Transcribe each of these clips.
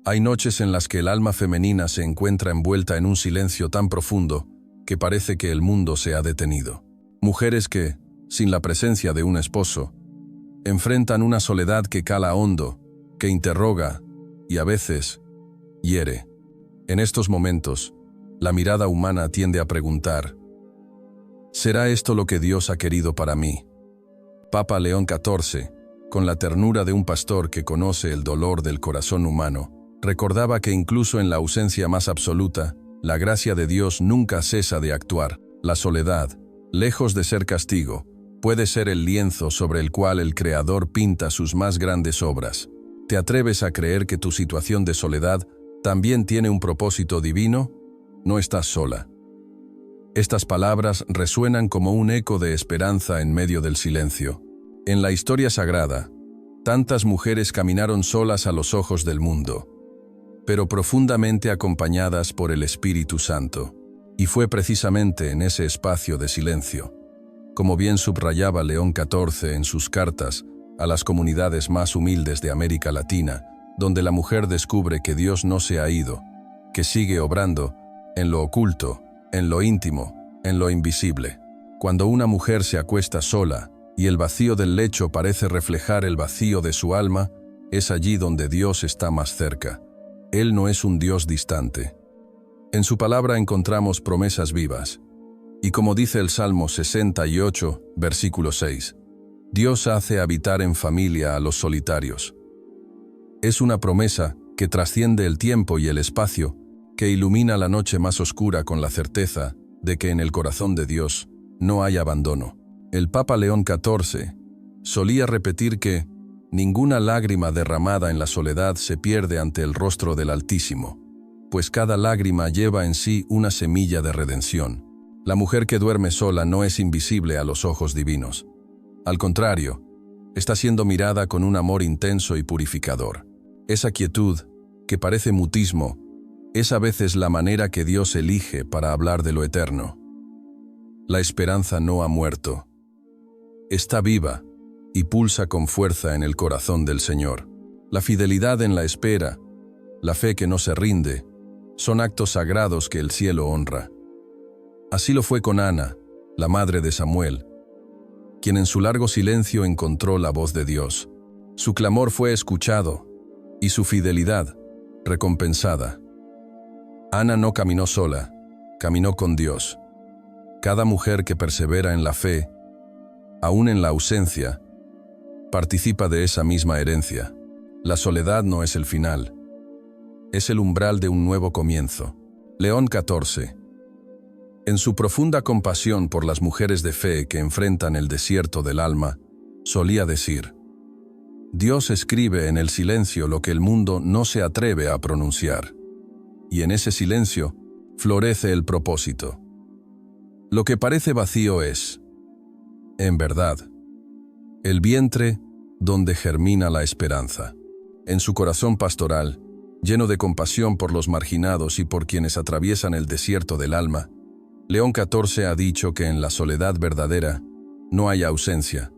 Hay noches en las que el alma femenina se encuentra envuelta en un silencio tan profundo que parece que el mundo se ha detenido. Mujeres que, sin la presencia de un esposo, enfrentan una soledad que cala hondo, que interroga y a veces hiere. En estos momentos, la mirada humana tiende a preguntar: ¿será esto lo que Dios ha querido para mí? Papa León XIV, con la ternura de un pastor que conoce el dolor del corazón humano, recordaba que incluso en la ausencia más absoluta, la gracia de Dios nunca cesa de actuar. La soledad, lejos de ser castigo, puede ser el lienzo sobre el cual el Creador pinta sus más grandes obras. ¿Te atreves a creer que tu situación de soledad también tiene un propósito divino? No estás sola. Estas palabras resuenan como un eco de esperanza en medio del silencio. En la historia sagrada, tantas mujeres caminaron solas a los ojos del mundo, pero profundamente acompañadas por el Espíritu Santo. Y fue precisamente en ese espacio de silencio, como bien subrayaba León XIV en sus cartas a las comunidades más humildes de América Latina, donde la mujer descubre que Dios no se ha ido, que sigue obrando en lo oculto, en lo íntimo, en lo invisible. Cuando una mujer se acuesta sola y el vacío del lecho parece reflejar el vacío de su alma, es allí donde Dios está más cerca. Él no es un Dios distante. En su palabra encontramos promesas vivas. Y como dice el Salmo 68, versículo 6, Dios hace habitar en familia a los solitarios. Es una promesa que trasciende el tiempo y el espacio, que ilumina la noche más oscura con la certeza de que en el corazón de Dios no hay abandono. El Papa León XIV solía repetir que ninguna lágrima derramada en la soledad se pierde ante el rostro del Altísimo, pues cada lágrima lleva en sí una semilla de redención. La mujer que duerme sola no es invisible a los ojos divinos. Al contrario, está siendo mirada con un amor intenso y purificador. Esa quietud, que parece mutismo, es a veces la manera que Dios elige para hablar de lo eterno. La esperanza no ha muerto. Está viva y pulsa con fuerza en el corazón del Señor. La fidelidad en la espera, la fe que no se rinde, son actos sagrados que el cielo honra. Así lo fue con Ana, la madre de Samuel, quien en su largo silencio encontró la voz de Dios. Su clamor fue escuchado y su fidelidad recompensada. Ana no caminó sola, caminó con Dios. Cada mujer que persevera en la fe, aún en la ausencia, participa de esa misma herencia. La soledad no es el final, es el umbral de un nuevo comienzo. León XIV, en su profunda compasión por las mujeres de fe que enfrentan el desierto del alma, solía decir: Dios escribe en el silencio lo que el mundo no se atreve a pronunciar, y en ese silencio florece el propósito. Lo que parece vacío es, en verdad, el vientre donde germina la esperanza. En su corazón pastoral, lleno de compasión por los marginados y por quienes atraviesan el desierto del alma, León XIV ha dicho que en la soledad verdadera no hay ausencia,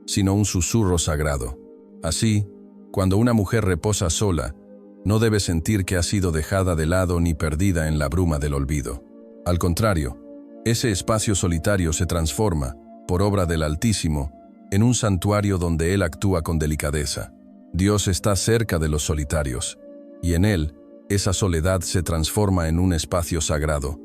sino un susurro sagrado. Así, cuando una mujer reposa sola, no debe sentir que ha sido dejada de lado ni perdida en la bruma del olvido. Al contrario, ese espacio solitario se transforma, por obra del Altísimo, en un santuario donde Él actúa con delicadeza. Dios está cerca de los solitarios, y en Él, esa soledad se transforma en un espacio sagrado,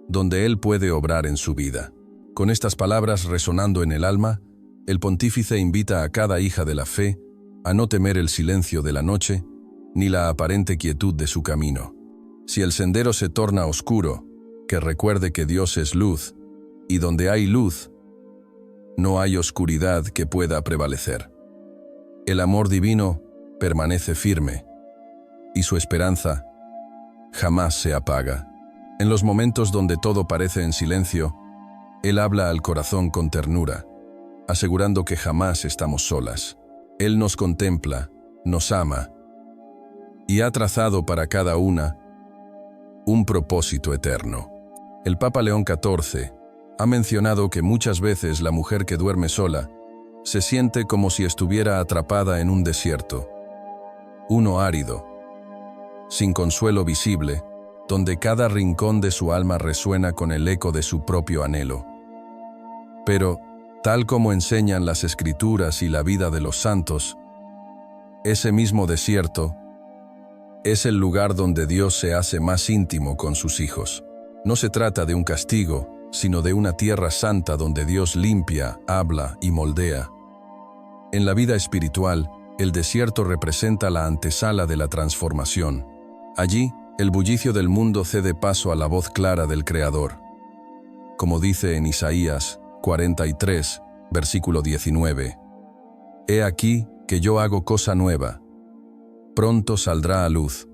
donde Él puede obrar en su vida. Con estas palabras resonando en el alma, el pontífice invita a cada hija de la fe a no temer el silencio de la noche, ni la aparente quietud de su camino. Si el sendero se torna oscuro, que recuerde que Dios es luz, y donde hay luz, no hay oscuridad que pueda prevalecer. El amor divino permanece firme, y su esperanza jamás se apaga. En los momentos donde todo parece en silencio, Él habla al corazón con ternura, asegurando que jamás estamos solas. Él nos contempla, nos ama, y ha trazado para cada una un propósito eterno. El Papa León XIV ha mencionado que muchas veces la mujer que duerme sola se siente como si estuviera atrapada en un desierto, uno árido, sin consuelo visible, donde cada rincón de su alma resuena con el eco de su propio anhelo. Pero, tal como enseñan las Escrituras y la vida de los santos, ese mismo desierto es el lugar donde Dios se hace más íntimo con sus hijos. No se trata de un castigo, sino de una tierra santa donde Dios limpia, habla y moldea. En la vida espiritual, el desierto representa la antesala de la transformación. Allí, el bullicio del mundo cede paso a la voz clara del Creador. Como dice en Isaías 43, versículo 19, «He aquí que yo hago cosa nueva. Pronto saldrá a luz.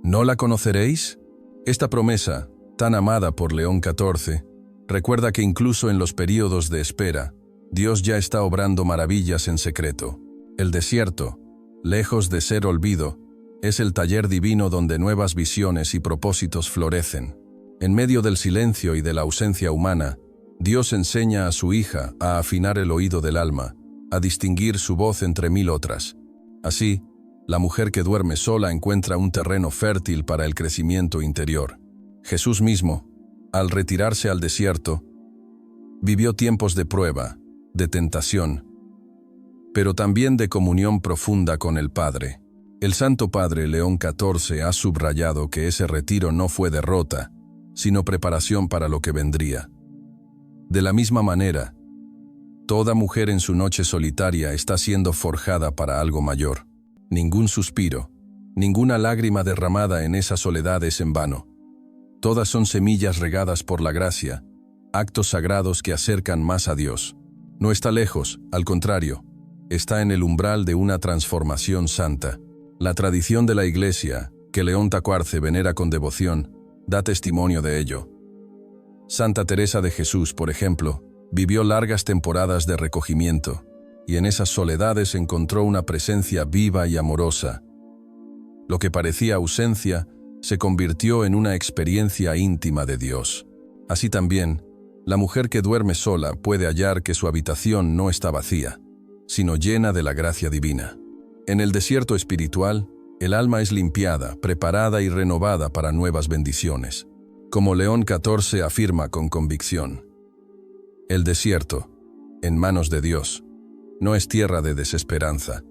¿No la conoceréis?» Esta promesa, tan amada por León XIV, recuerda que incluso en los períodos de espera, Dios ya está obrando maravillas en secreto. El desierto, lejos de ser olvido, es el taller divino donde nuevas visiones y propósitos florecen. En medio del silencio y de la ausencia humana, Dios enseña a su hija a afinar el oído del alma, a distinguir su voz entre mil otras. Así, la mujer que duerme sola encuentra un terreno fértil para el crecimiento interior. Jesús mismo, al retirarse al desierto, vivió tiempos de prueba, de tentación, pero también de comunión profunda con el Padre. El Santo Padre León XIV ha subrayado que ese retiro no fue derrota, sino preparación para lo que vendría. De la misma manera, toda mujer en su noche solitaria está siendo forjada para algo mayor. Ningún suspiro, ninguna lágrima derramada en esa soledad es en vano. Todas son semillas regadas por la gracia, actos sagrados que acercan más a Dios. No está lejos, al contrario, está en el umbral de una transformación santa. La tradición de la Iglesia, que León XIV venera con devoción, da testimonio de ello. Santa Teresa de Jesús, por ejemplo, vivió largas temporadas de recogimiento, y en esas soledades encontró una presencia viva y amorosa. Lo que parecía ausencia se convirtió en una experiencia íntima de Dios. Así también, la mujer que duerme sola puede hallar que su habitación no está vacía, sino llena de la gracia divina. En el desierto espiritual, el alma es limpiada, preparada y renovada para nuevas bendiciones. Como León XIV afirma con convicción, el desierto, en manos de Dios, no es tierra de desesperanza,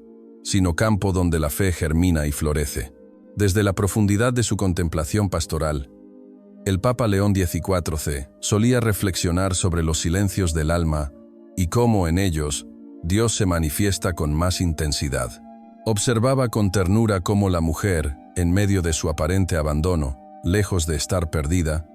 sino campo donde la fe germina y florece. Desde la profundidad de su contemplación pastoral, el Papa León XIV solía reflexionar sobre los silencios del alma y cómo en ellos Dios se manifiesta con más intensidad. Observaba con ternura cómo la mujer, en medio de su aparente abandono, lejos de estar perdida,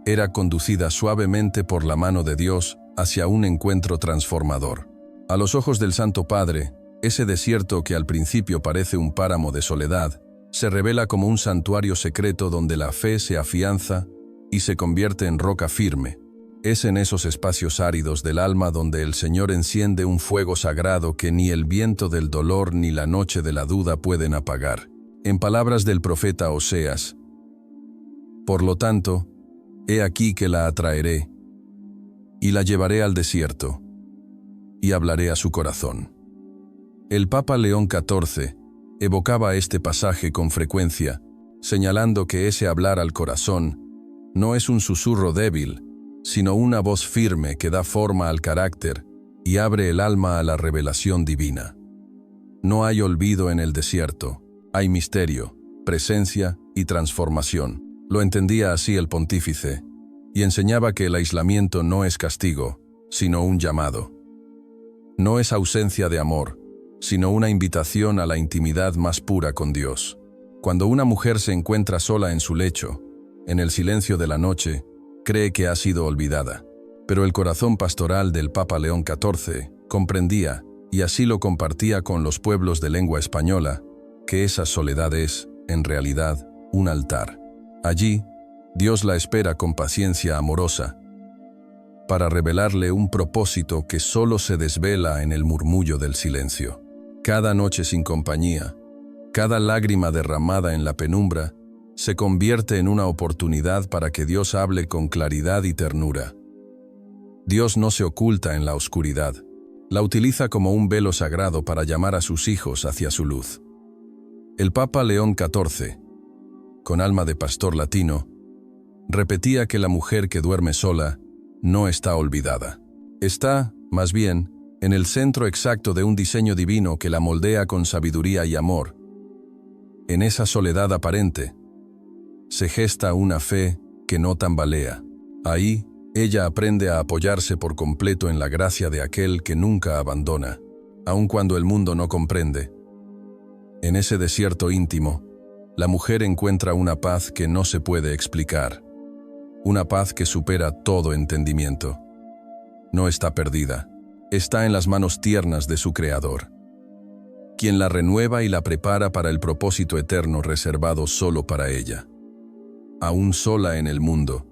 era conducida suavemente por la mano de Dios hacia un encuentro transformador. A los ojos del Santo Padre, ese desierto que al principio parece un páramo de soledad, se revela como un santuario secreto donde la fe se afianza y se convierte en roca firme. Es en esos espacios áridos del alma donde el Señor enciende un fuego sagrado que ni el viento del dolor ni la noche de la duda pueden apagar. En palabras del profeta Oseas, por lo tanto, he aquí que la atraeré, y la llevaré al desierto, y hablaré a su corazón. El Papa León XIV evocaba este pasaje con frecuencia, señalando que ese hablar al corazón no es un susurro débil, sino una voz firme que da forma al carácter y abre el alma a la revelación divina. No hay olvido en el desierto, hay misterio, presencia y transformación. Lo entendía así el pontífice, y enseñaba que el aislamiento no es castigo, sino un llamado. No es ausencia de amor, sino una invitación a la intimidad más pura con Dios. Cuando una mujer se encuentra sola en su lecho, en el silencio de la noche, cree que ha sido olvidada. Pero el corazón pastoral del Papa León XIV comprendía, y así lo compartía con los pueblos de lengua española, que esa soledad es, en realidad, un altar. Allí, Dios la espera con paciencia amorosa, para revelarle un propósito que solo se desvela en el murmullo del silencio. Cada noche sin compañía, cada lágrima derramada en la penumbra, se convierte en una oportunidad para que Dios hable con claridad y ternura. Dios no se oculta en la oscuridad, la utiliza como un velo sagrado para llamar a sus hijos hacia su luz. El Papa León XIV con alma de pastor latino, repetía que la mujer que duerme sola no está olvidada. Está, más bien, en el centro exacto de un diseño divino que la moldea con sabiduría y amor. En esa soledad aparente, se gesta una fe que no tambalea. Ahí, ella aprende a apoyarse por completo en la gracia de aquel que nunca abandona, aun cuando el mundo no comprende. En ese desierto íntimo, la mujer encuentra una paz que no se puede explicar, una paz que supera todo entendimiento. No está perdida, está en las manos tiernas de su Creador, quien la renueva y la prepara para el propósito eterno reservado solo para ella. Aún sola en el mundo,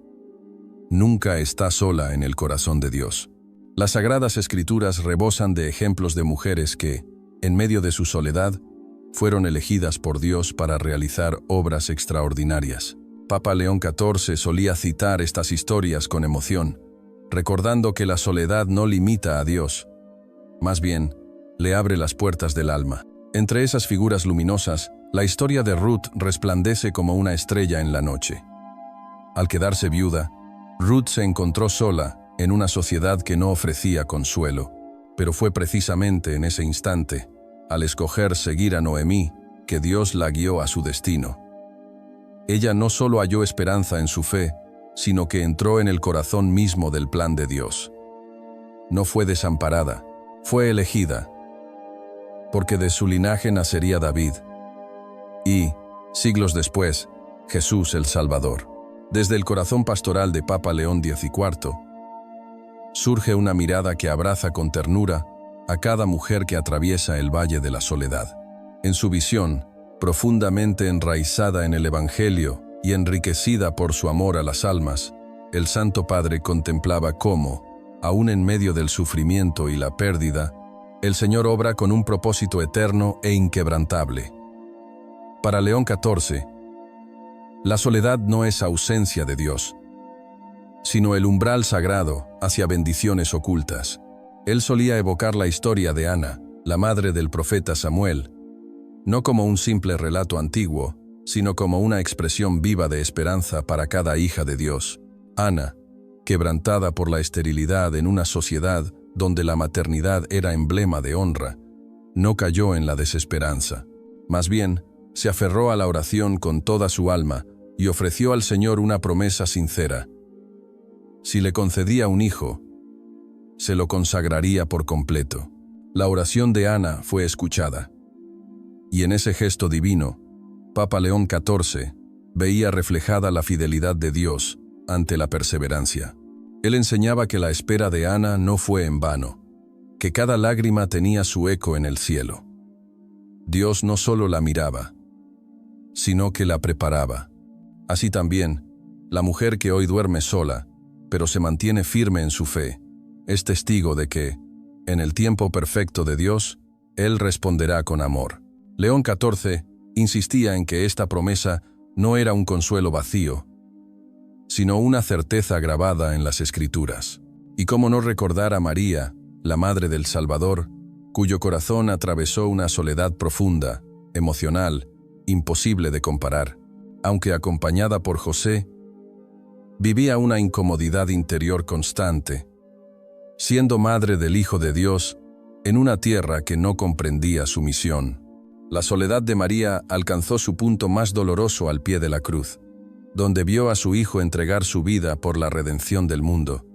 nunca está sola en el corazón de Dios. Las Sagradas Escrituras rebosan de ejemplos de mujeres que, en medio de su soledad, fueron elegidas por Dios para realizar obras extraordinarias. Papa León XIV solía citar estas historias con emoción, recordando que la soledad no limita a Dios, más bien, le abre las puertas del alma. Entre esas figuras luminosas, la historia de Ruth resplandece como una estrella en la noche. Al quedarse viuda, Ruth se encontró sola en una sociedad que no ofrecía consuelo, pero fue precisamente en ese instante, al escoger seguir a Noemí, que Dios la guió a su destino. Ella no solo halló esperanza en su fe, sino que entró en el corazón mismo del plan de Dios. No fue desamparada, fue elegida, porque de su linaje nacería David y, siglos después, Jesús el Salvador. Desde el corazón pastoral de Papa León XIV, surge una mirada que abraza con ternura a cada mujer que atraviesa el valle de la soledad. En su visión, profundamente enraizada en el Evangelio y enriquecida por su amor a las almas, el Santo Padre contemplaba cómo, aún en medio del sufrimiento y la pérdida, el Señor obra con un propósito eterno e inquebrantable. Para León XIV, la soledad no es ausencia de Dios, sino el umbral sagrado hacia bendiciones ocultas. Él solía evocar la historia de Ana, la madre del profeta Samuel, no como un simple relato antiguo, sino como una expresión viva de esperanza para cada hija de Dios. Ana, quebrantada por la esterilidad en una sociedad donde la maternidad era emblema de honra, no cayó en la desesperanza. Más bien, se aferró a la oración con toda su alma y ofreció al Señor una promesa sincera. Si le concedía un hijo, se lo consagraría por completo. La oración de Ana fue escuchada. Y en ese gesto divino, Papa León XIV veía reflejada la fidelidad de Dios ante la perseverancia. Él enseñaba que la espera de Ana no fue en vano, que cada lágrima tenía su eco en el cielo. Dios no solo la miraba, sino que la preparaba. Así también, la mujer que hoy duerme sola, pero se mantiene firme en su fe, es testigo de que, en el tiempo perfecto de Dios, Él responderá con amor. León XIV insistía en que esta promesa no era un consuelo vacío, sino una certeza grabada en las Escrituras. Y cómo no recordar a María, la Madre del Salvador, cuyo corazón atravesó una soledad profunda, emocional, imposible de comparar. Aunque acompañada por José, vivía una incomodidad interior constante, siendo madre del Hijo de Dios en una tierra que no comprendía su misión. La soledad de María alcanzó su punto más doloroso al pie de la cruz, donde vio a su Hijo entregar su vida por la redención del mundo.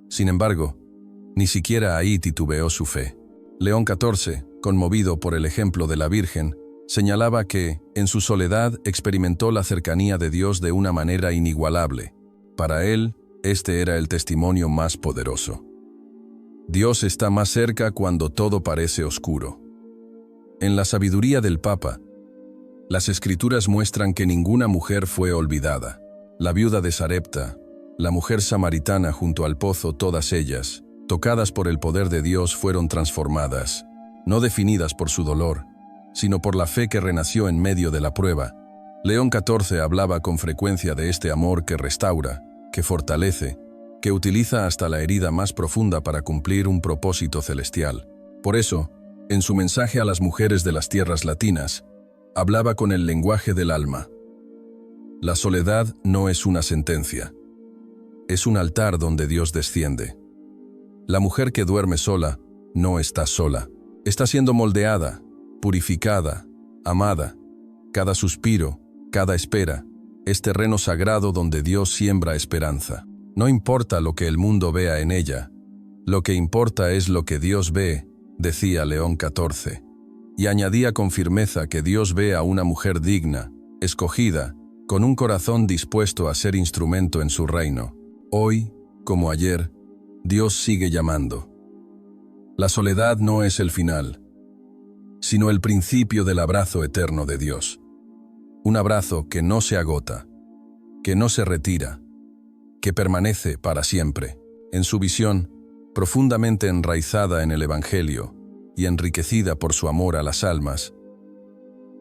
Sin embargo, ni siquiera ahí titubeó su fe. León XIV, conmovido por el ejemplo de la Virgen, señalaba que, en su soledad, experimentó la cercanía de Dios de una manera inigualable. Para él, este era el testimonio más poderoso. Dios está más cerca cuando todo parece oscuro. En la sabiduría del Papa, las Escrituras muestran que ninguna mujer fue olvidada. La viuda de Sarepta, la mujer samaritana junto al pozo, todas ellas, tocadas por el poder de Dios, fueron transformadas, no definidas por su dolor, sino por la fe que renació en medio de la prueba. León XIV hablaba con frecuencia de este amor que restaura, que fortalece, que utiliza hasta la herida más profunda para cumplir un propósito celestial. Por eso, en su mensaje a las mujeres de las tierras latinas, hablaba con el lenguaje del alma. La soledad no es una sentencia. Es un altar donde Dios desciende. La mujer que duerme sola no está sola. Está siendo moldeada, purificada, amada. Cada suspiro, cada espera, es terreno sagrado donde Dios siembra esperanza. No importa lo que el mundo vea en ella, lo que importa es lo que Dios ve, decía León XIV. Y añadía con firmeza que Dios ve a una mujer digna, escogida, con un corazón dispuesto a ser instrumento en su reino. Hoy, como ayer, Dios sigue llamando. La soledad no es el final, sino el principio del abrazo eterno de Dios. Un abrazo que no se agota, que no se retira, que permanece para siempre. En su visión, profundamente enraizada en el Evangelio y enriquecida por su amor a las almas,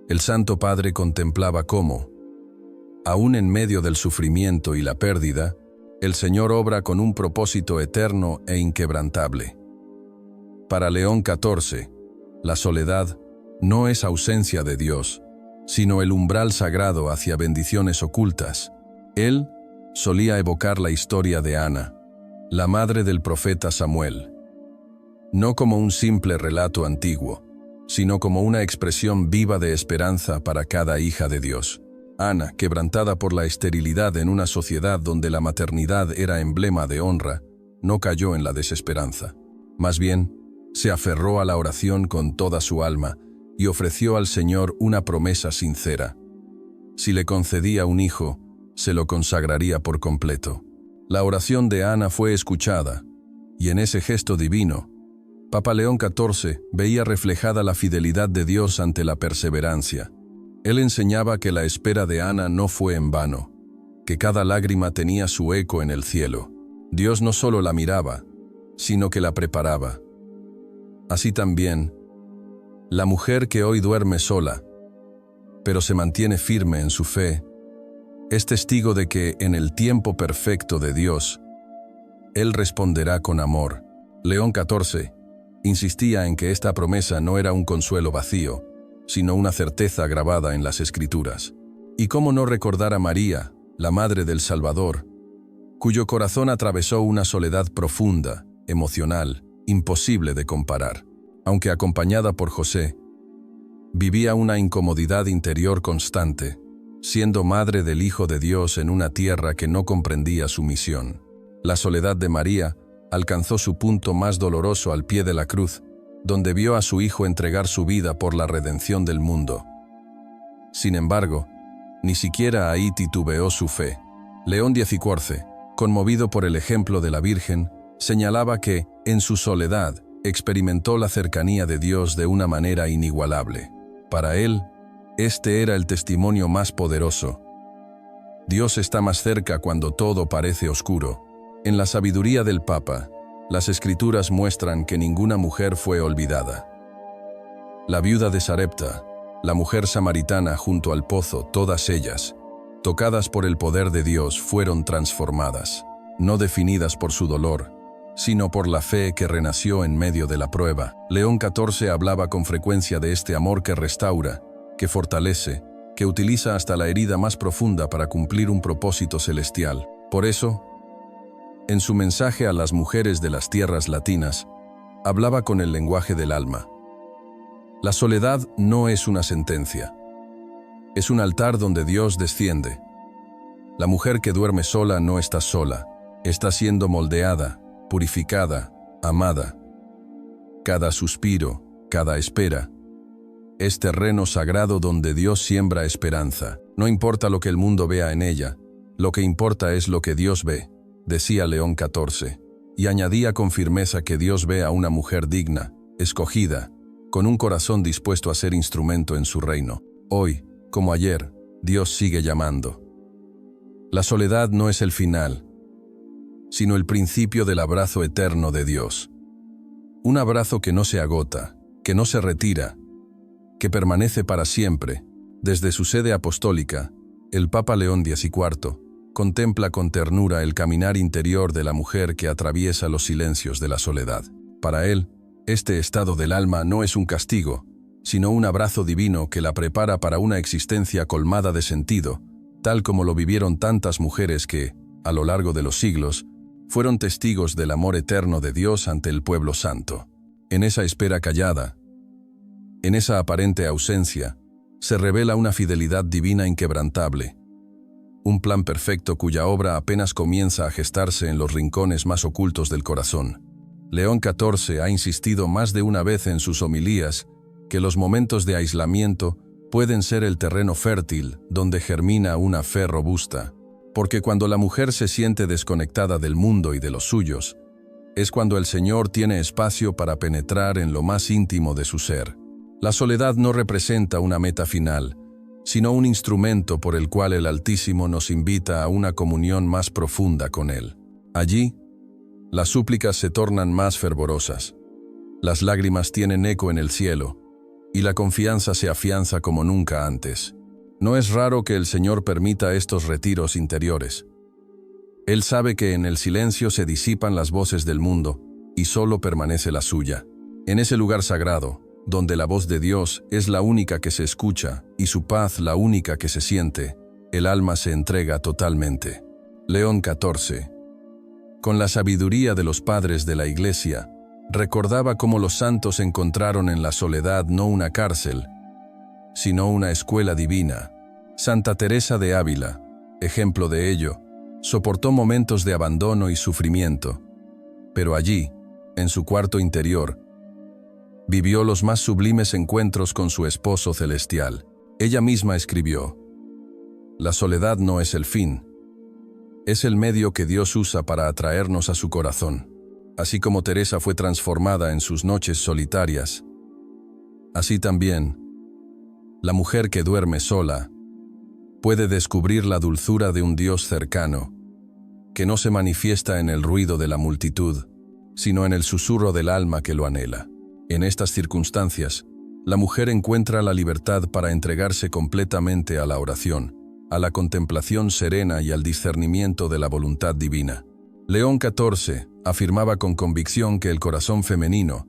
el Santo Padre contemplaba cómo, aún en medio del sufrimiento y la pérdida, el Señor obra con un propósito eterno e inquebrantable. Para León XIV, la soledad no es ausencia de Dios, sino el umbral sagrado hacia bendiciones ocultas. Él solía evocar la historia de Ana, la madre del profeta Samuel, no como un simple relato antiguo, sino como una expresión viva de esperanza para cada hija de Dios. Ana, quebrantada por la esterilidad en una sociedad donde la maternidad era emblema de honra, no cayó en la desesperanza. Más bien, se aferró a la oración con toda su alma y ofreció al Señor una promesa sincera. Si le concedía un hijo, se lo consagraría por completo. La oración de Ana fue escuchada, y en ese gesto divino, Papa León XIV veía reflejada la fidelidad de Dios ante la perseverancia. Él enseñaba que la espera de Ana no fue en vano, que cada lágrima tenía su eco en el cielo. Dios no solo la miraba, sino que la preparaba. Así también, la mujer que hoy duerme sola, pero se mantiene firme en su fe, es testigo de que, en el tiempo perfecto de Dios, Él responderá con amor. León XIV insistía en que esta promesa no era un consuelo vacío, sino una certeza grabada en las Escrituras. ¿Y cómo no recordar a María, la Madre del Salvador, cuyo corazón atravesó una soledad profunda, emocional, imposible de comparar? Aunque acompañada por José, vivía una incomodidad interior constante, siendo madre del Hijo de Dios en una tierra que no comprendía su misión. La soledad de María alcanzó su punto más doloroso al pie de la cruz, donde vio a su Hijo entregar su vida por la redención del mundo. Sin embargo, ni siquiera ahí titubeó su fe. León XIV, conmovido por el ejemplo de la Virgen, señalaba que, en su soledad, experimentó la cercanía de Dios de una manera inigualable. Para él, este era el testimonio más poderoso. Dios está más cerca cuando todo parece oscuro. En la sabiduría del Papa, las Escrituras muestran que ninguna mujer fue olvidada. La viuda de Sarepta, la mujer samaritana junto al pozo, todas ellas, tocadas por el poder de Dios, fueron transformadas, no definidas por su dolor, sino por la fe que renació en medio de la prueba. León XIV hablaba con frecuencia de este amor que restaura, que fortalece, que utiliza hasta la herida más profunda para cumplir un propósito celestial. Por eso, en su mensaje a las mujeres de las tierras latinas, hablaba con el lenguaje del alma. La soledad no es una sentencia. Es un altar donde Dios desciende. La mujer que duerme sola no está sola, está siendo moldeada, purificada, amada. Cada suspiro, cada espera, es terreno sagrado donde Dios siembra esperanza. No importa lo que el mundo vea en ella, lo que importa es lo que Dios ve, decía León XIV, y añadía con firmeza que Dios ve a una mujer digna, escogida, con un corazón dispuesto a ser instrumento en su reino. Hoy, como ayer, Dios sigue llamando. La soledad no es el final, sino el principio del abrazo eterno de Dios. Un abrazo que no se agota, que no se retira, que permanece para siempre. Desde su sede apostólica, el Papa León XIV contempla con ternura el caminar interior de la mujer que atraviesa los silencios de la soledad. Para él, este estado del alma no es un castigo, sino un abrazo divino que la prepara para una existencia colmada de sentido, tal como lo vivieron tantas mujeres que, a lo largo de los siglos, fueron testigos del amor eterno de Dios ante el pueblo santo. En esa espera callada, en esa aparente ausencia, se revela una fidelidad divina inquebrantable, un plan perfecto cuya obra apenas comienza a gestarse en los rincones más ocultos del corazón. León XIV ha insistido más de una vez en sus homilías que los momentos de aislamiento pueden ser el terreno fértil donde germina una fe robusta, porque cuando la mujer se siente desconectada del mundo y de los suyos, es cuando el Señor tiene espacio para penetrar en lo más íntimo de su ser. La soledad no representa una meta final, sino un instrumento por el cual el Altísimo nos invita a una comunión más profunda con Él. Allí, las súplicas se tornan más fervorosas, las lágrimas tienen eco en el cielo, y la confianza se afianza como nunca antes. No es raro que el Señor permita estos retiros interiores. Él sabe que en el silencio se disipan las voces del mundo, y solo permanece la suya. En ese lugar sagrado, donde la voz de Dios es la única que se escucha y su paz la única que se siente, el alma se entrega totalmente. León XIV, con la sabiduría de los padres de la Iglesia, recordaba cómo los santos encontraron en la soledad no una cárcel, sino una escuela divina. Santa Teresa de Ávila, ejemplo de ello, soportó momentos de abandono y sufrimiento, pero allí, en su cuarto interior, vivió los más sublimes encuentros con su esposo celestial. Ella misma escribió: «La soledad no es el fin, es el medio que Dios usa para atraernos a su corazón». Así como Teresa fue transformada en sus noches solitarias, así también, la mujer que duerme sola puede descubrir la dulzura de un Dios cercano, que no se manifiesta en el ruido de la multitud, sino en el susurro del alma que lo anhela. En estas circunstancias, la mujer encuentra la libertad para entregarse completamente a la oración, a la contemplación serena y al discernimiento de la voluntad divina. León XIV afirmaba con convicción que el corazón femenino,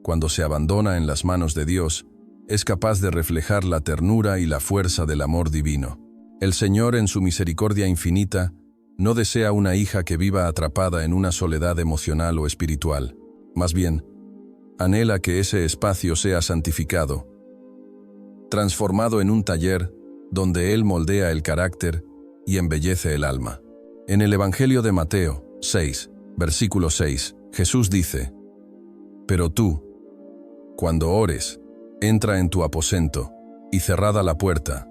cuando se abandona en las manos de Dios, es capaz de reflejar la ternura y la fuerza del amor divino. El Señor, en su misericordia infinita, no desea una hija que viva atrapada en una soledad emocional o espiritual. Más bien, anhela que ese espacio sea santificado, transformado en un taller donde Él moldea el carácter y embellece el alma. En el Evangelio de Mateo 6, versículo 6, Jesús dice: «Pero tú, cuando ores, entra en tu aposento, y cerrada la puerta,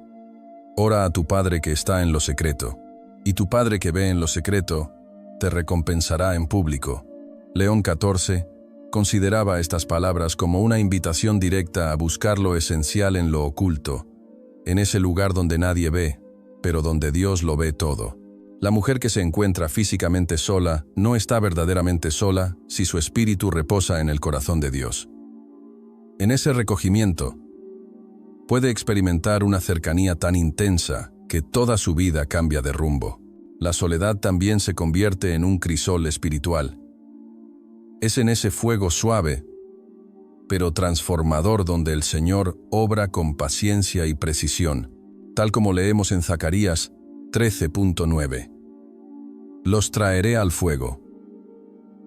ora a tu Padre que está en lo secreto, y tu Padre que ve en lo secreto, te recompensará en público». León XIV consideraba estas palabras como una invitación directa a buscar lo esencial en lo oculto, en ese lugar donde nadie ve, pero donde Dios lo ve todo. La mujer que se encuentra físicamente sola no está verdaderamente sola si su espíritu reposa en el corazón de Dios. En ese recogimiento, puede experimentar una cercanía tan intensa que toda su vida cambia de rumbo. La soledad también se convierte en un crisol espiritual. Es en ese fuego suave, pero transformador donde el Señor obra con paciencia y precisión, tal como leemos en Zacarías 13.9. «Los traeré al fuego,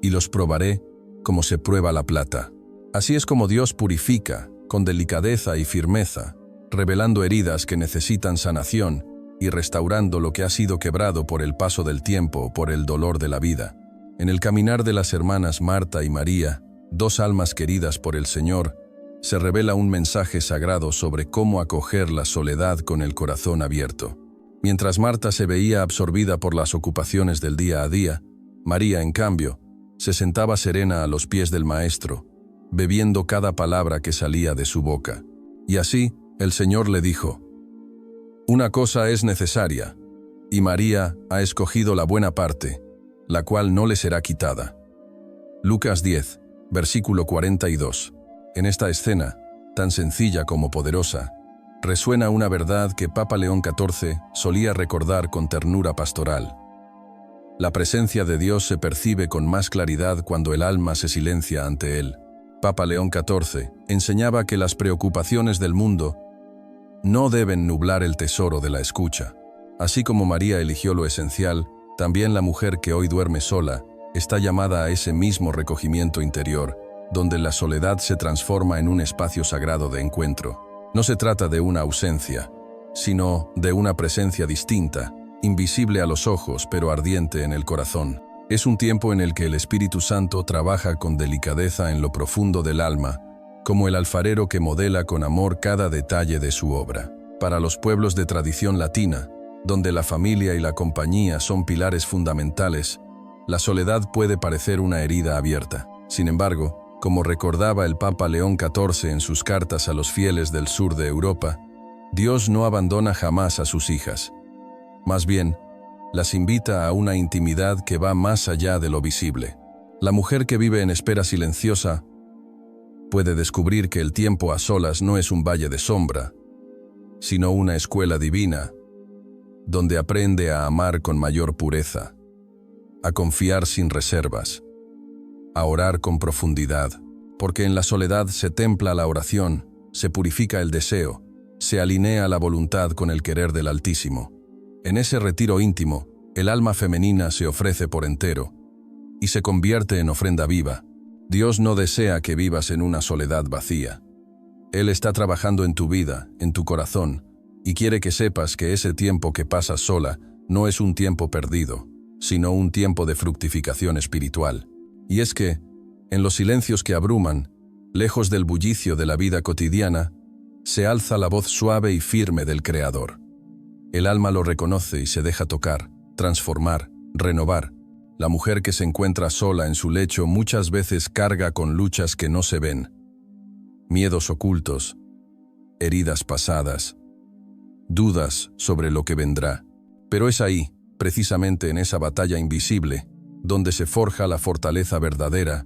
y los probaré como se prueba la plata». Así es como Dios purifica, con delicadeza y firmeza, revelando heridas que necesitan sanación y restaurando lo que ha sido quebrado por el paso del tiempo o por el dolor de la vida. En el caminar de las hermanas Marta y María, dos almas queridas por el Señor, se revela un mensaje sagrado sobre cómo acoger la soledad con el corazón abierto. Mientras Marta se veía absorbida por las ocupaciones del día a día, María, en cambio, se sentaba serena a los pies del Maestro, bebiendo cada palabra que salía de su boca. Y así, el Señor le dijo: «Una cosa es necesaria, y María ha escogido la buena parte, la cual no le será quitada». Lucas 10, versículo 42. En esta escena, tan sencilla como poderosa, resuena una verdad que Papa León XIV solía recordar con ternura pastoral. La presencia de Dios se percibe con más claridad cuando el alma se silencia ante Él. Papa León XIV enseñaba que las preocupaciones del mundo no deben nublar el tesoro de la escucha. Así como María eligió lo esencial, también la mujer que hoy duerme sola está llamada a ese mismo recogimiento interior, donde la soledad se transforma en un espacio sagrado de encuentro. No se trata de una ausencia, sino de una presencia distinta, invisible a los ojos pero ardiente en el corazón. Es un tiempo en el que el Espíritu Santo trabaja con delicadeza en lo profundo del alma, como el alfarero que modela con amor cada detalle de su obra. Para los pueblos de tradición latina, donde la familia y la compañía son pilares fundamentales, la soledad puede parecer una herida abierta. Sin embargo, como recordaba el Papa León XIV en sus cartas a los fieles del sur de Europa, Dios no abandona jamás a sus hijas. Más bien, las invita a una intimidad que va más allá de lo visible. La mujer que vive en espera silenciosa puede descubrir que el tiempo a solas no es un valle de sombra, sino una escuela divina, donde aprende a amar con mayor pureza, a confiar sin reservas, a orar con profundidad, porque en la soledad se templa la oración, se purifica el deseo, se alinea la voluntad con el querer del Altísimo. En ese retiro íntimo, el alma femenina se ofrece por entero y se convierte en ofrenda viva. Dios no desea que vivas en una soledad vacía. Él está trabajando en tu vida, en tu corazón, y quiere que sepas que ese tiempo que pasas sola no es un tiempo perdido, sino un tiempo de fructificación espiritual. Y es que, en los silencios que abruman, lejos del bullicio de la vida cotidiana, se alza la voz suave y firme del Creador. El alma lo reconoce y se deja tocar, transformar, renovar. La mujer que se encuentra sola en su lecho muchas veces carga con luchas que no se ven, miedos ocultos, heridas pasadas, dudas sobre lo que vendrá. Pero es ahí, precisamente en esa batalla invisible, donde se forja la fortaleza verdadera,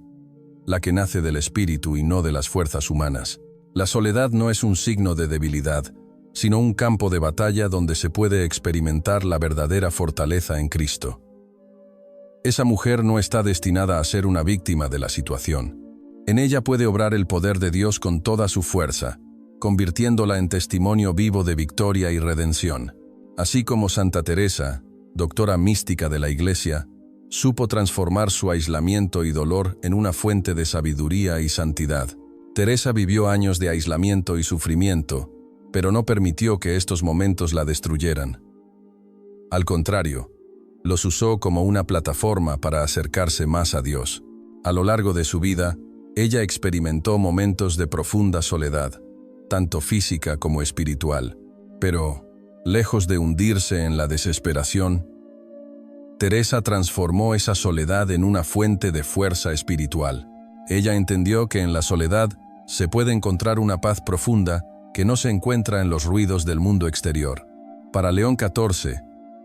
la que nace del espíritu y no de las fuerzas humanas. La soledad no es un signo de debilidad, sino un campo de batalla donde se puede experimentar la verdadera fortaleza en Cristo. Esa mujer no está destinada a ser una víctima de la situación. En ella puede obrar el poder de Dios con toda su fuerza, convirtiéndola en testimonio vivo de victoria y redención. Así como Santa Teresa, doctora mística de la Iglesia, supo transformar su aislamiento y dolor en una fuente de sabiduría y santidad. Teresa vivió años de aislamiento y sufrimiento, pero no permitió que estos momentos la destruyeran. Al contrario, los usó como una plataforma para acercarse más a Dios. A lo largo de su vida, ella experimentó momentos de profunda soledad, tanto física como espiritual. Pero, lejos de hundirse en la desesperación, Teresa transformó esa soledad en una fuente de fuerza espiritual. Ella entendió que en la soledad se puede encontrar una paz profunda que no se encuentra en los ruidos del mundo exterior. Para León XIV,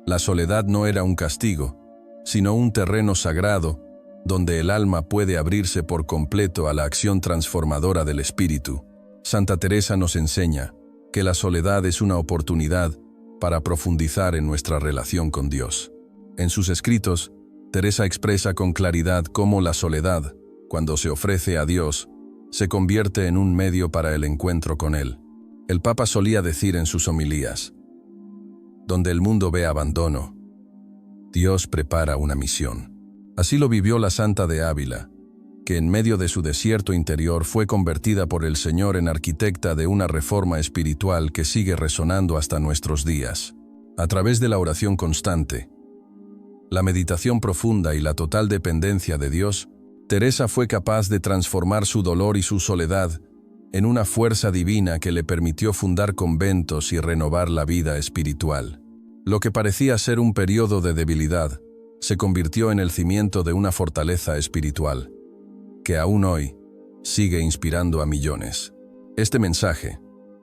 la soledad no era un castigo, sino un terreno sagrado donde el alma puede abrirse por completo a la acción transformadora del espíritu. Santa Teresa nos enseña que la soledad es una oportunidad para profundizar en nuestra relación con Dios. En sus escritos, Teresa expresa con claridad cómo la soledad, cuando se ofrece a Dios, se convierte en un medio para el encuentro con Él. El Papa solía decir en sus homilías: donde el mundo ve abandono, Dios prepara una misión. Así lo vivió la Santa de Ávila, que en medio de su desierto interior fue convertida por el Señor en arquitecta de una reforma espiritual que sigue resonando hasta nuestros días. A través de la oración constante, la meditación profunda y la total dependencia de Dios, Teresa fue capaz de transformar su dolor y su soledad en una fuerza divina que le permitió fundar conventos y renovar la vida espiritual. Lo que parecía ser un periodo de debilidad se convirtió en el cimiento de una fortaleza espiritual, que aún hoy sigue inspirando a millones. Este mensaje,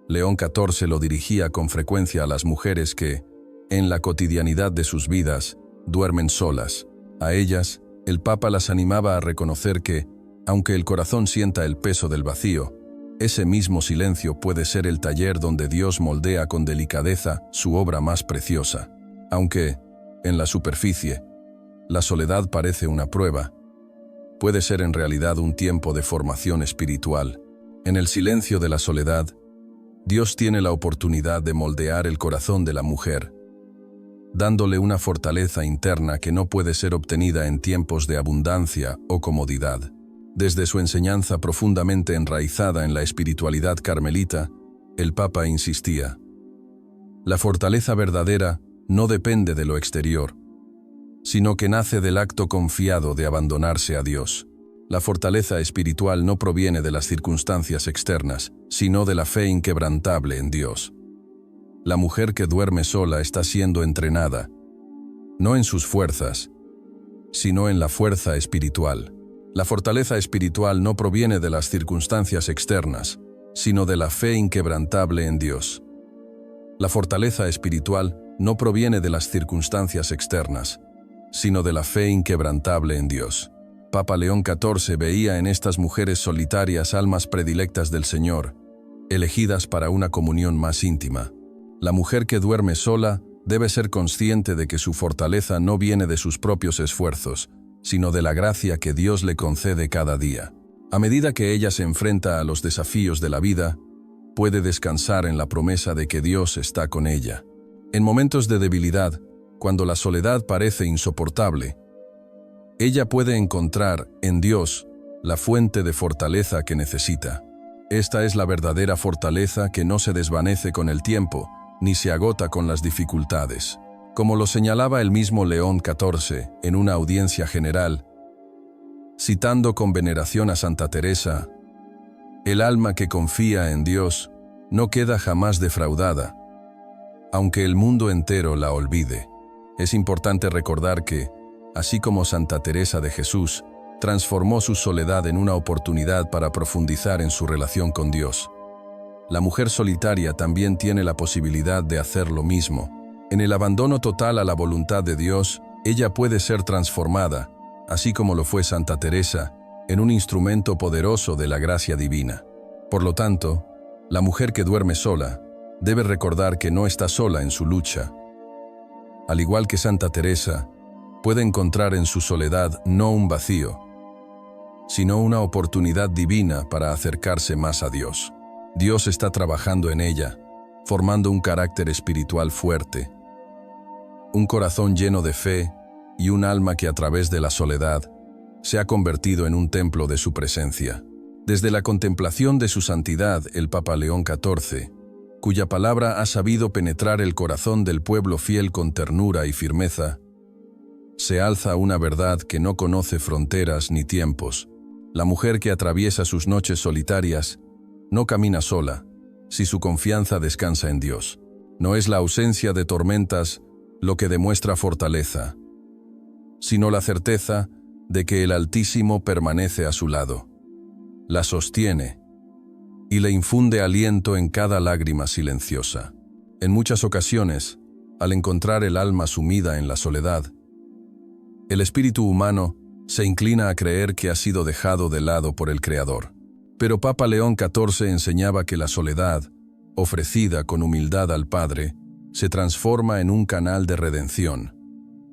León XIV lo dirigía con frecuencia a las mujeres que, en la cotidianidad de sus vidas, duermen solas. A ellas, el Papa las animaba a reconocer que, aunque el corazón sienta el peso del vacío, ese mismo silencio puede ser el taller donde Dios moldea con delicadeza su obra más preciosa. Aunque, en la superficie, la soledad parece una prueba, puede ser en realidad un tiempo de formación espiritual. En el silencio de la soledad, Dios tiene la oportunidad de moldear el corazón de la mujer, dándole una fortaleza interna que no puede ser obtenida en tiempos de abundancia o comodidad. Desde su enseñanza profundamente enraizada en la espiritualidad carmelita, el Papa insistía: la fortaleza verdadera no depende de lo exterior, sino que nace del acto confiado de abandonarse a Dios. La fortaleza espiritual no proviene de las circunstancias externas, sino de la fe inquebrantable en Dios. La mujer que duerme sola está siendo entrenada, no en sus fuerzas, sino en la fuerza espiritual. La fortaleza espiritual no proviene de las circunstancias externas, sino de la fe inquebrantable en Dios. La fortaleza espiritual no proviene de las circunstancias externas, sino de la fe inquebrantable en Dios. Papa León XIV veía en estas mujeres solitarias almas predilectas del Señor, elegidas para una comunión más íntima. La mujer que duerme sola debe ser consciente de que su fortaleza no viene de sus propios esfuerzos, sino de la gracia que Dios le concede cada día. A medida que ella se enfrenta a los desafíos de la vida, puede descansar en la promesa de que Dios está con ella. En momentos de debilidad, cuando la soledad parece insoportable, ella puede encontrar en Dios la fuente de fortaleza que necesita. Esta es la verdadera fortaleza que no se desvanece con el tiempo, ni se agota con las dificultades. Como lo señalaba el mismo León XIV en una audiencia general, citando con veneración a Santa Teresa: el alma que confía en Dios no queda jamás defraudada, aunque el mundo entero la olvide. Es importante recordar que, así como Santa Teresa de Jesús transformó su soledad en una oportunidad para profundizar en su relación con Dios, la mujer solitaria también tiene la posibilidad de hacer lo mismo. En el abandono total a la voluntad de Dios, ella puede ser transformada, así como lo fue Santa Teresa, en un instrumento poderoso de la gracia divina. Por lo tanto, la mujer que duerme sola debe recordar que no está sola en su lucha. Al igual que Santa Teresa, puede encontrar en su soledad no un vacío, sino una oportunidad divina para acercarse más a Dios. Dios está trabajando en ella, formando un carácter espiritual fuerte, un corazón lleno de fe y un alma que a través de la soledad se ha convertido en un templo de su presencia. Desde la contemplación de su santidad, el Papa León XIV, cuya palabra ha sabido penetrar el corazón del pueblo fiel con ternura y firmeza, se alza una verdad que no conoce fronteras ni tiempos. La mujer que atraviesa sus noches solitarias no camina sola, si su confianza descansa en Dios. No es la ausencia de tormentas lo que demuestra fortaleza, sino la certeza de que el Altísimo permanece a su lado, la sostiene y le infunde aliento en cada lágrima silenciosa. En muchas ocasiones, al encontrar el alma sumida en la soledad, el espíritu humano se inclina a creer que ha sido dejado de lado por el Creador. Pero Papa León XIV enseñaba que la soledad, ofrecida con humildad al Padre, se transforma en un canal de redención,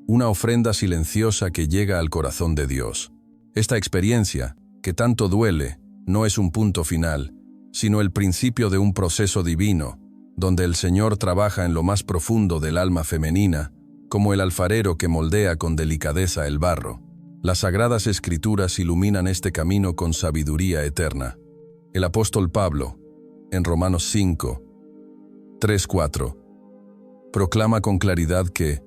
una ofrenda silenciosa que llega al corazón de Dios. Esta experiencia, que tanto duele, no es un punto final, sino el principio de un proceso divino, donde el Señor trabaja en lo más profundo del alma femenina, como el alfarero que moldea con delicadeza el barro. Las Sagradas Escrituras iluminan este camino con sabiduría eterna. El apóstol Pablo, en Romanos 5, 3-4, proclama con claridad que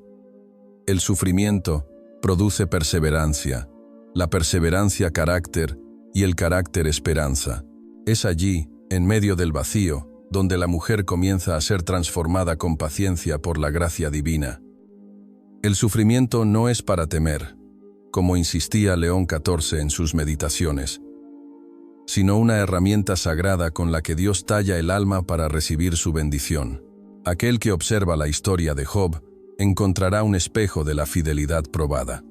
el sufrimiento produce perseverancia, la perseverancia carácter y el carácter esperanza. Es allí, en medio del vacío, donde la mujer comienza a ser transformada con paciencia por la gracia divina. El sufrimiento no es para temer, como insistía León XIV en sus meditaciones, sino una herramienta sagrada con la que Dios talla el alma para recibir su bendición. Aquel que observa la historia de Job encontrará un espejo de la fidelidad probada.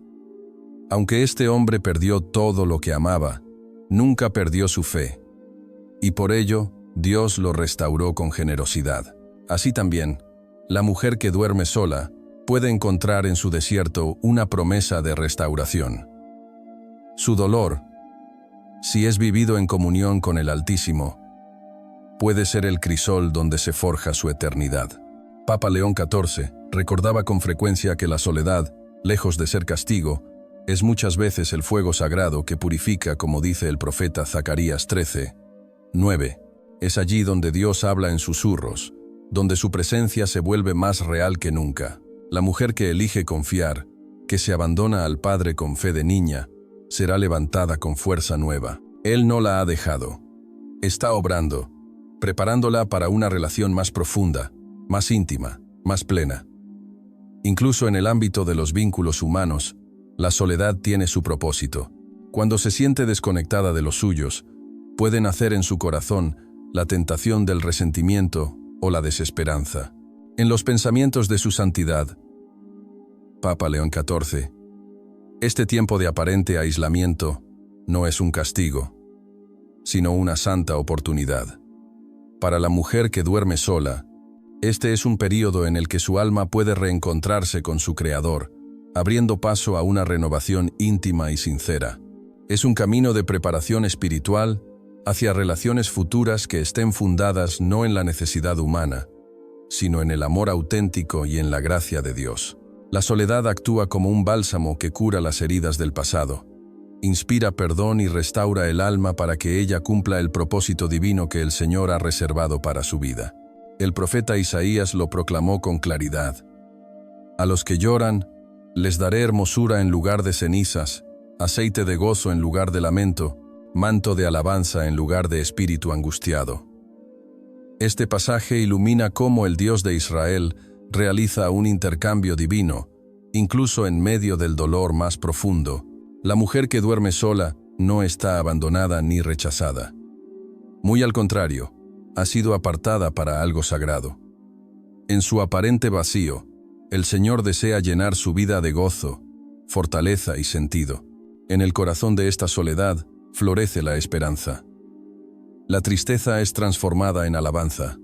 Aunque este hombre perdió todo lo que amaba, nunca perdió su fe, y por ello Dios lo restauró con generosidad. Así también, la mujer que duerme sola puede encontrar en su desierto una promesa de restauración. Su dolor, si es vivido en comunión con el Altísimo, puede ser el crisol donde se forja su eternidad. Papa León XIV Recordaba con frecuencia que la soledad, lejos de ser castigo, es muchas veces el fuego sagrado que purifica, como dice el profeta Zacarías 13:9. Es allí donde Dios habla en susurros, donde su presencia se vuelve más real que nunca. La mujer que elige confiar, que se abandona al Padre con fe de niña, será levantada con fuerza nueva. Él no la ha dejado. Está obrando, preparándola para una relación más profunda, más íntima, más plena. Incluso en el ámbito de los vínculos humanos, la soledad tiene su propósito. Cuando se siente desconectada de los suyos, puede nacer en su corazón la tentación del resentimiento o la desesperanza. En los pensamientos de su santidad, Papa León XIV, este tiempo de aparente aislamiento no es un castigo, sino una santa oportunidad. Para la mujer que duerme sola, este es un período en el que su alma puede reencontrarse con su Creador, abriendo paso a una renovación íntima y sincera. Es un camino de preparación espiritual hacia relaciones futuras que estén fundadas no en la necesidad humana, sino en el amor auténtico y en la gracia de Dios. La soledad actúa como un bálsamo que cura las heridas del pasado, inspira perdón y restaura el alma para que ella cumpla el propósito divino que el Señor ha reservado para su vida. El profeta Isaías lo proclamó con claridad. A los que lloran, les daré hermosura en lugar de cenizas, aceite de gozo en lugar de lamento, manto de alabanza en lugar de espíritu angustiado. Este pasaje ilumina cómo el Dios de Israel realiza un intercambio divino, incluso en medio del dolor más profundo. La mujer que duerme sola no está abandonada ni rechazada. Muy al contrario, ha sido apartada para algo sagrado. En su aparente vacío, el Señor desea llenar su vida de gozo, fortaleza y sentido. En el corazón de esta soledad florece la esperanza. La tristeza es transformada en alabanza.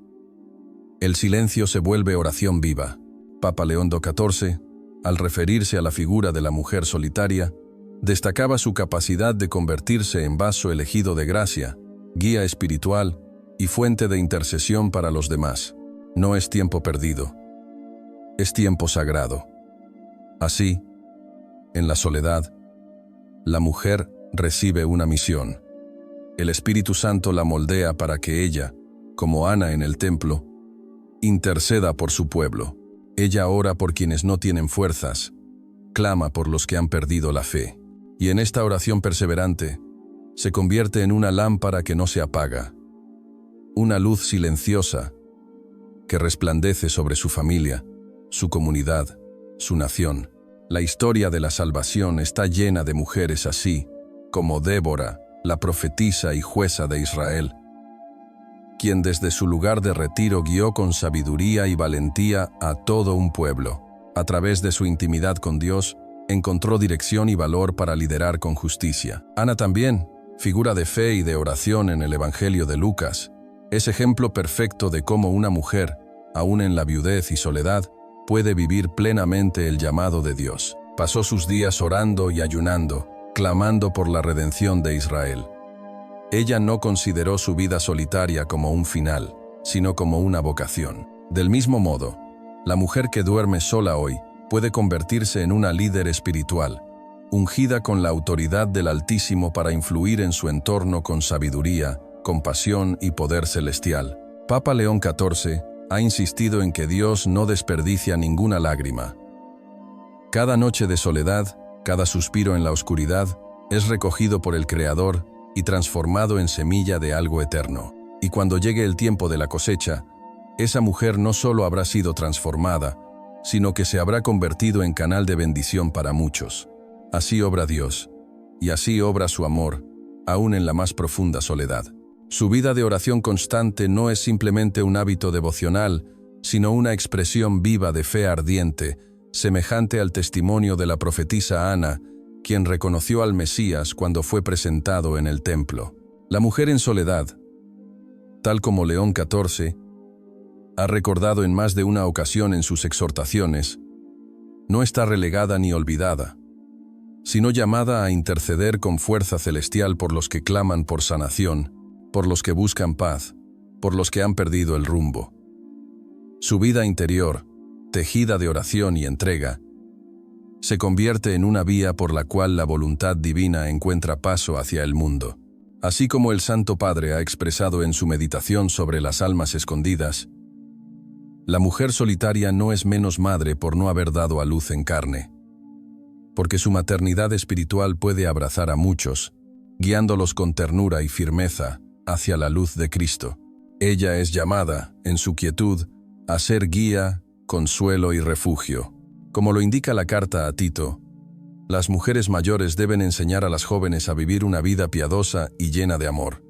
El silencio se vuelve oración viva. Papa León XIV, al referirse a la figura de la mujer solitaria, destacaba su capacidad de convertirse en vaso elegido de gracia, guía espiritual y fuente de intercesión para los demás. No es tiempo perdido, es tiempo sagrado. Así, en la soledad, la mujer recibe una misión. El Espíritu Santo la moldea para que ella, como Ana en el templo, interceda por su pueblo. Ella ora por quienes no tienen fuerzas, clama por los que han perdido la fe. Y en esta oración perseverante, se convierte en una lámpara que no se apaga, una luz silenciosa que resplandece sobre su familia, su comunidad, su nación. La historia de la salvación está llena de mujeres así, como Débora, la profetisa y jueza de Israel, quien desde su lugar de retiro guió con sabiduría y valentía a todo un pueblo. A través de su intimidad con Dios, encontró dirección y valor para liderar con justicia. Ana también, figura de fe y de oración en el Evangelio de Lucas, es ejemplo perfecto de cómo una mujer, aún en la viudez y soledad, puede vivir plenamente el llamado de Dios. Pasó sus días orando y ayunando, clamando por la redención de Israel. Ella no consideró su vida solitaria como un final, sino como una vocación. Del mismo modo, la mujer que duerme sola hoy puede convertirse en una líder espiritual, ungida con la autoridad del Altísimo para influir en su entorno con sabiduría, compasión y poder celestial. Papa León XIV ha insistido en que Dios no desperdicia ninguna lágrima. Cada noche de soledad, cada suspiro en la oscuridad, es recogido por el Creador y transformado en semilla de algo eterno. Y cuando llegue el tiempo de la cosecha, esa mujer no solo habrá sido transformada, sino que se habrá convertido en canal de bendición para muchos. Así obra Dios, y así obra su amor, aún en la más profunda soledad. Su vida de oración constante no es simplemente un hábito devocional, sino una expresión viva de fe ardiente, semejante al testimonio de la profetisa Ana, quien reconoció al Mesías cuando fue presentado en el templo. La mujer en soledad, tal como León XIV, ha recordado en más de una ocasión en sus exhortaciones, no está relegada ni olvidada, sino llamada a interceder con fuerza celestial por los que claman por sanación, por los que buscan paz, por los que han perdido el rumbo. Su vida interior, tejida de oración y entrega, se convierte en una vía por la cual la voluntad divina encuentra paso hacia el mundo. Así como el Santo Padre ha expresado en su meditación sobre las almas escondidas, la mujer solitaria no es menos madre por no haber dado a luz en carne, porque su maternidad espiritual puede abrazar a muchos, guiándolos con ternura y firmeza hacia la luz de Cristo. Ella es llamada, en su quietud, a ser guía, consuelo y refugio. Como lo indica la carta a Tito, las mujeres mayores deben enseñar a las jóvenes a vivir una vida piadosa y llena de amor.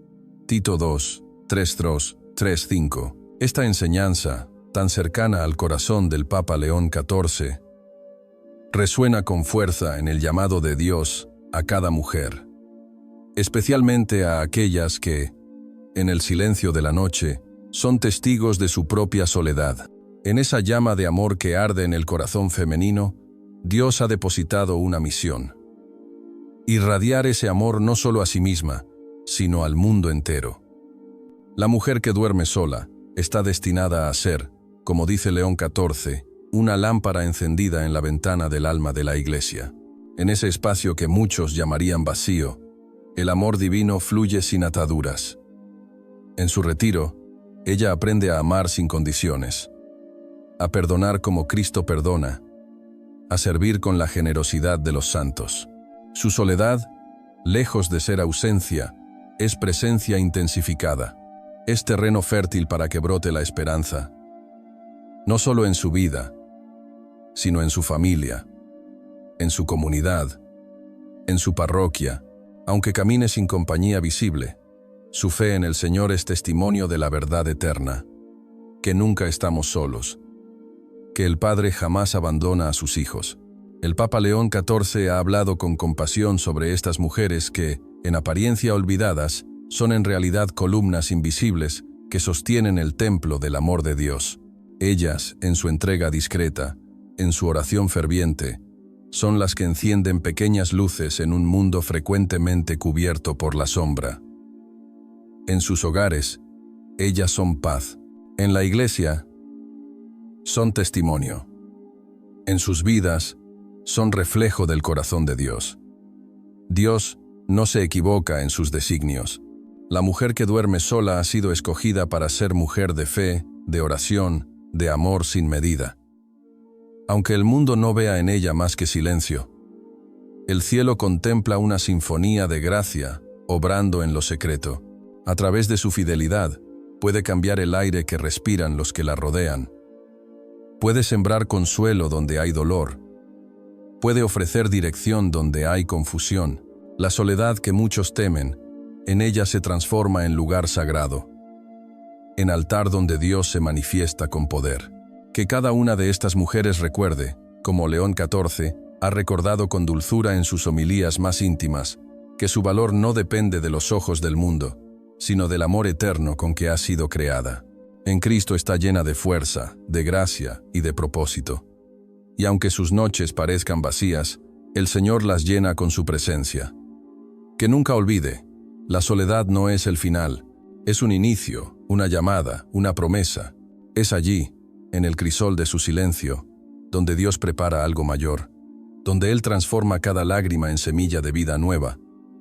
Tito 2, 3:5. Esta enseñanza, tan cercana al corazón del Papa León XIV, resuena con fuerza en el llamado de Dios a cada mujer, especialmente a aquellas que, en el silencio de la noche, son testigos de su propia soledad. En esa llama de amor que arde en el corazón femenino, Dios ha depositado una misión: irradiar ese amor no solo a sí misma, sino al mundo entero. La mujer que duerme sola está destinada a ser, como dice León XIV, una lámpara encendida en la ventana del alma de la Iglesia. En ese espacio que muchos llamarían vacío, el amor divino fluye sin ataduras. En su retiro, ella aprende a amar sin condiciones, a perdonar como Cristo perdona, a servir con la generosidad de los santos. Su soledad, lejos de ser ausencia, es presencia intensificada. Es terreno fértil para que brote la esperanza, no solo en su vida, sino en su familia, en su comunidad, en su parroquia. Aunque camine sin compañía visible, su fe en el Señor es testimonio de la verdad eterna, que nunca estamos solos, que el Padre jamás abandona a sus hijos. El Papa León XIV ha hablado con compasión sobre estas mujeres que, en apariencia olvidadas, son en realidad columnas invisibles que sostienen el templo del amor de Dios. Ellas, en su entrega discreta, en su oración ferviente, son las que encienden pequeñas luces en un mundo frecuentemente cubierto por la sombra. En sus hogares, ellas son paz. En la Iglesia, son testimonio. En sus vidas, son reflejo del corazón de Dios. Dios no se equivoca en sus designios. La mujer que duerme sola ha sido escogida para ser mujer de fe, de oración, de amor sin medida. Aunque el mundo no vea en ella más que silencio, el cielo contempla una sinfonía de gracia, obrando en lo secreto. A través de su fidelidad, puede cambiar el aire que respiran los que la rodean. Puede sembrar consuelo donde hay dolor. Puede ofrecer dirección donde hay confusión. La soledad que muchos temen, en ella se transforma en lugar sagrado, en altar donde Dios se manifiesta con poder. Que cada una de estas mujeres recuerde, como León XIV ha recordado con dulzura en sus homilías más íntimas, que su valor no depende de los ojos del mundo, sino del amor eterno con que ha sido creada. En Cristo está llena de fuerza, de gracia y de propósito. Y aunque sus noches parezcan vacías, el Señor las llena con su presencia. Que nunca olvide, la soledad no es el final, es un inicio, una llamada, una promesa. Es allí, en el crisol de su silencio, donde Dios prepara algo mayor, donde Él transforma cada lágrima en semilla de vida nueva,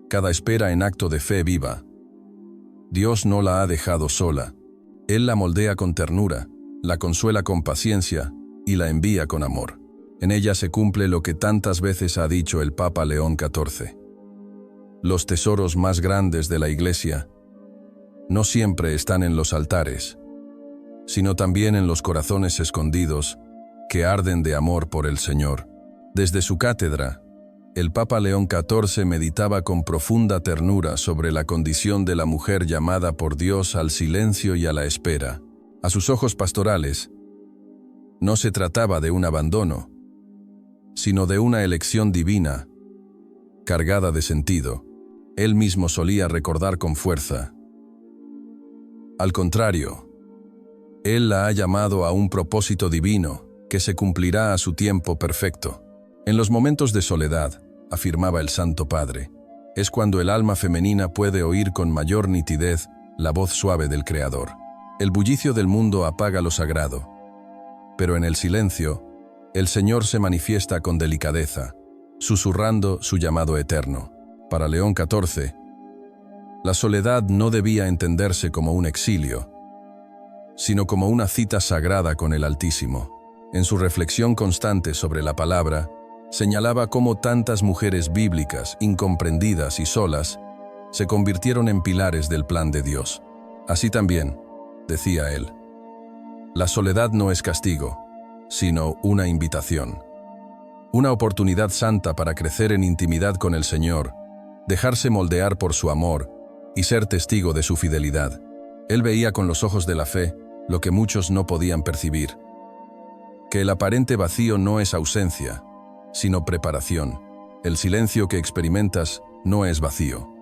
cada espera en acto de fe viva. Dios no la ha dejado sola. Él la moldea con ternura, la consuela con paciencia y la envía con amor. En ella se cumple lo que tantas veces ha dicho el Papa León XIV. Los tesoros más grandes de la Iglesia no siempre están en los altares, sino también en los corazones escondidos que arden de amor por el Señor. Desde su cátedra, el Papa León XIV meditaba con profunda ternura sobre la condición de la mujer llamada por Dios al silencio y a la espera. A sus ojos pastorales, no se trataba de un abandono, sino de una elección divina, cargada de sentido. Él mismo solía recordar con fuerza. Al contrario, Él la ha llamado a un propósito divino que se cumplirá a su tiempo perfecto. En los momentos de soledad, afirmaba el Santo Padre, es cuando el alma femenina puede oír con mayor nitidez la voz suave del Creador. El bullicio del mundo apaga lo sagrado. Pero en el silencio, el Señor se manifiesta con delicadeza, susurrando su llamado eterno. Para León XIV, la soledad no debía entenderse como un exilio, sino como una cita sagrada con el Altísimo. En su reflexión constante sobre la palabra, señalaba cómo tantas mujeres bíblicas, incomprendidas y solas, se convirtieron en pilares del plan de Dios. Así también, decía él, la soledad no es castigo, sino una invitación. Una oportunidad santa para crecer en intimidad con el Señor, dejarse moldear por su amor y ser testigo de su fidelidad. Él veía con los ojos de la fe lo que muchos no podían percibir, que el aparente vacío no es ausencia, sino preparación. El silencio que experimentas no es vacío,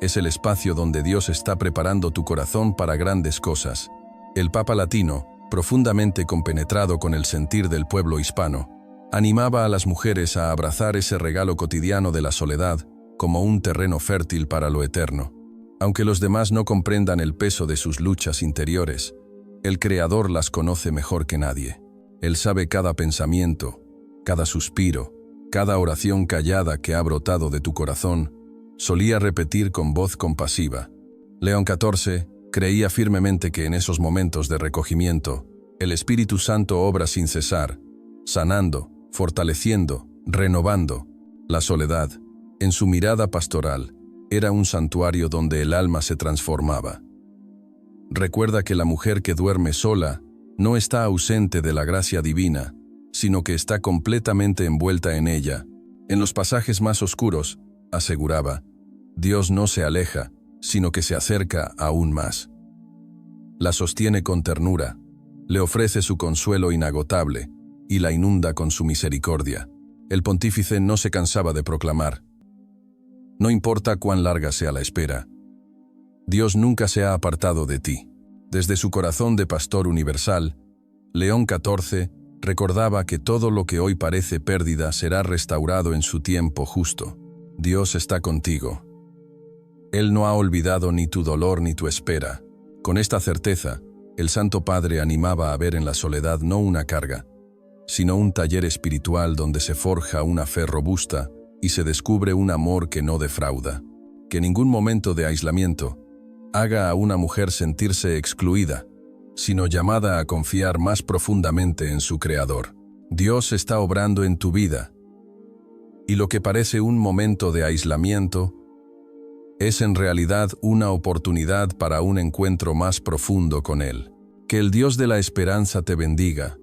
es el espacio donde Dios está preparando tu corazón para grandes cosas. El Papa Latino, profundamente compenetrado con el sentir del pueblo hispano, animaba a las mujeres a abrazar ese regalo cotidiano de la soledad como un terreno fértil para lo eterno. Aunque los demás no comprendan el peso de sus luchas interiores, el Creador las conoce mejor que nadie. Él sabe cada pensamiento, cada suspiro, cada oración callada que ha brotado de tu corazón, solía repetir con voz compasiva. León XIV creía firmemente que en esos momentos de recogimiento, el Espíritu Santo obra sin cesar, sanando, fortaleciendo, renovando. La soledad, en su mirada pastoral, era un santuario donde el alma se transformaba. Recuerda que la mujer que duerme sola no está ausente de la gracia divina, sino que está completamente envuelta en ella. En los pasajes más oscuros, aseguraba, Dios no se aleja, sino que se acerca aún más. La sostiene con ternura, le ofrece su consuelo inagotable y la inunda con su misericordia. El pontífice no se cansaba de proclamar: no importa cuán larga sea la espera, Dios nunca se ha apartado de ti. Desde su corazón de pastor universal, León XIV recordaba que todo lo que hoy parece pérdida será restaurado en su tiempo justo. Dios está contigo. Él no ha olvidado ni tu dolor ni tu espera. Con esta certeza, el Santo Padre animaba a ver en la soledad no una carga, sino un taller espiritual donde se forja una fe robusta y se descubre un amor que no defrauda. Que ningún momento de aislamiento haga a una mujer sentirse excluida, sino llamada a confiar más profundamente en su Creador. Dios está obrando en tu vida, y lo que parece un momento de aislamiento es en realidad una oportunidad para un encuentro más profundo con Él. Que el Dios de la esperanza te bendiga,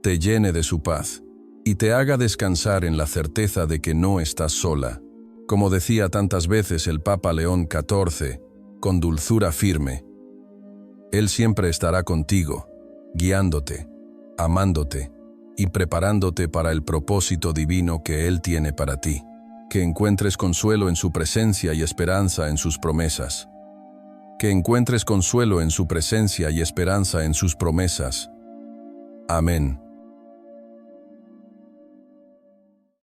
te llene de su paz, y te haga descansar en la certeza de que no estás sola. Como decía tantas veces el Papa León XIV, con dulzura firme, Él siempre estará contigo, guiándote, amándote y preparándote para el propósito divino que Él tiene para ti. Que encuentres consuelo en su presencia y esperanza en sus promesas. Que encuentres consuelo en su presencia y esperanza en sus promesas. Amén.